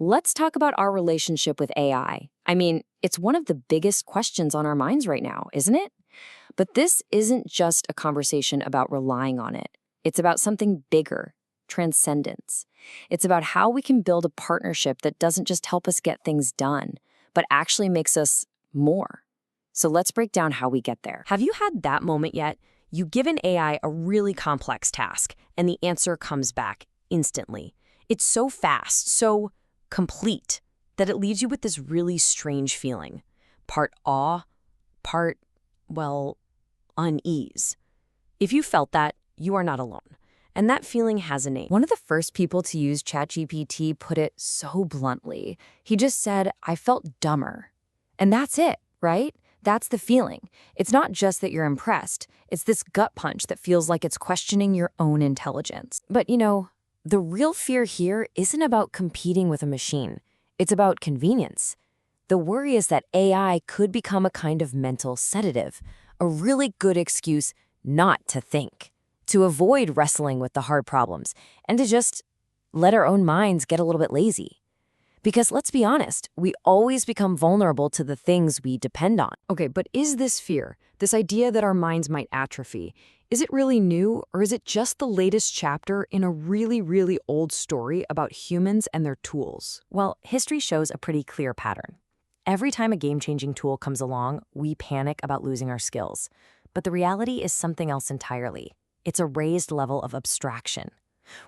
let's talk about our relationship with AI. I mean, it's one of the biggest questions on our minds right now, isn't it? But this isn't just a conversation about relying on it. It's about something bigger, transcendence. It's about how we can build a partnership that doesn't just help us get things done, but actually makes us more. So let's break down how we get there. Have you had that moment yet? You give an AI a really complex task, and the answer comes back instantly. It's so fast, so complete, that it leaves you with this really strange feeling. Part awe, part, well, unease. If you felt that, you are not alone. And that feeling has a name. One of the first people to use ChatGPT put it so bluntly. He just said, "I felt dumber." And that's it, right? That's the feeling. It's not just that you're impressed. It's this gut punch that feels like it's questioning your own intelligence. But the real fear here isn't about competing with a machine. It's about convenience. The worry is that AI could become a kind of mental sedative, a really good excuse not to think, to avoid wrestling with the hard problems, and to just let our own minds get a little bit lazy. Because let's be honest, we always become vulnerable to the things we depend on. Okay, but is this fear, this idea that our minds might atrophy, is it really new, or is it just the latest chapter in a really, really old story about humans and their tools? Well, history shows a pretty clear pattern. Every time a game-changing tool comes along, we panic about losing our skills. But the reality is something else entirely. It's a raised level of abstraction.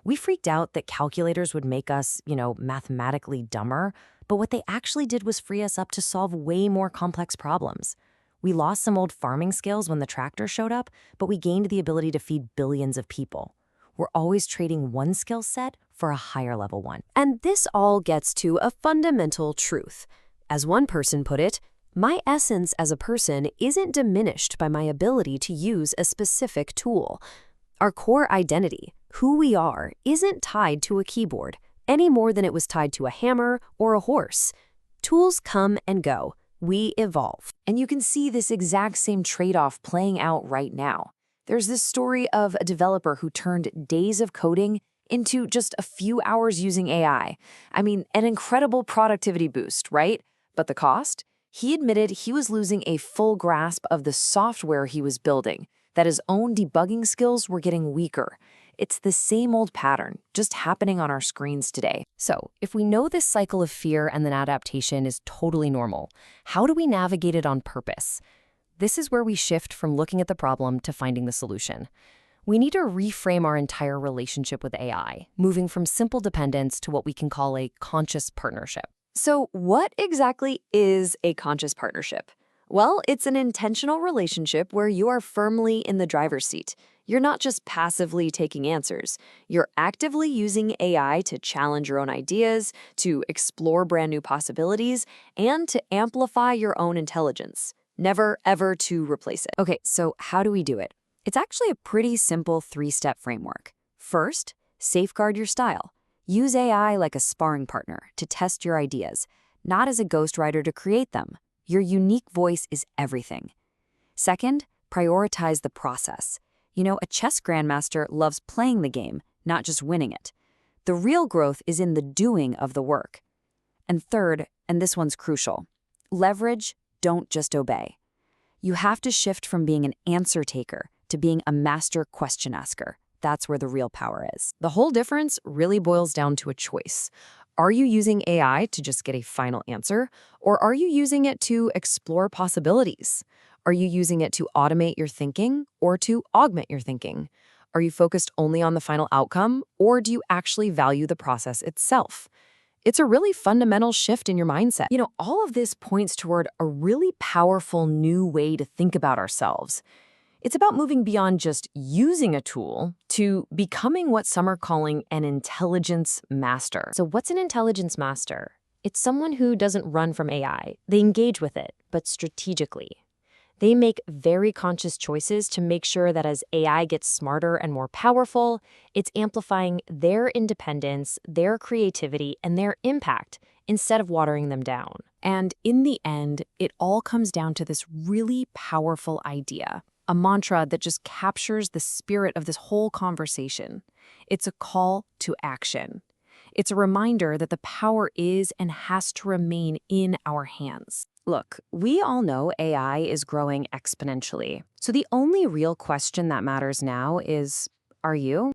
We freaked out that calculators would make us, mathematically dumber, but what they actually did was free us up to solve way more complex problems. We lost some old farming skills when the tractor showed up, but we gained the ability to feed billions of people. We're always trading one skill set for a higher level one. And this all gets to a fundamental truth. As one person put it, my essence as a person isn't diminished by my ability to use a specific tool. Our core identity, who we are, isn't tied to a keyboard any more than it was tied to a hammer or a horse. Tools come and go. We evolve. And you can see this exact same trade-off playing out right now. There's this story of a developer who turned days of coding into just a few hours using AI. I mean, an incredible productivity boost, right? But the cost? He admitted he was losing a full grasp of the software he was building, that his own debugging skills were getting weaker. It's the same old pattern, just happening on our screens today. So, if we know this cycle of fear and then adaptation is totally normal, how do we navigate it on purpose? This is where we shift from looking at the problem to finding the solution. We need to reframe our entire relationship with AI, moving from simple dependence to what we can call a conscious partnership. So, what exactly is a conscious partnership? Well, it's an intentional relationship where you are firmly in the driver's seat. You're not just passively taking answers. You're actively using AI to challenge your own ideas, to explore brand new possibilities, and to amplify your own intelligence. Never, ever to replace it. Okay, so how do we do it? It's actually a pretty simple three-step framework. First, safeguard your style. Use AI like a sparring partner to test your ideas, not as a ghostwriter to create them. Your unique voice is everything. Second, prioritize the process. A chess grandmaster loves playing the game, not just winning it. The real growth is in the doing of the work. And third, and this one's crucial, leverage, don't just obey. You have to shift from being an answer taker to being a master question asker. That's where the real power is. The whole difference really boils down to a choice. Are you using AI to just get a final answer, or are you using it to explore possibilities? Are you using it to automate your thinking or to augment your thinking? Are you focused only on the final outcome, or do you actually value the process itself? It's a really fundamental shift in your mindset. All of this points toward a really powerful new way to think about ourselves. It's about moving beyond just using a tool to becoming what some are calling an intelligence master. So what's an intelligence master? It's someone who doesn't run from AI. They engage with it, but strategically. They make very conscious choices to make sure that as AI gets smarter and more powerful, it's amplifying their independence, their creativity, and their impact instead of watering them down. And in the end, it all comes down to this really powerful idea, a mantra that just captures the spirit of this whole conversation. It's a call to action. It's a reminder that the power is and has to remain in our hands. Look, we all know AI is growing exponentially. So the only real question that matters now is, are you?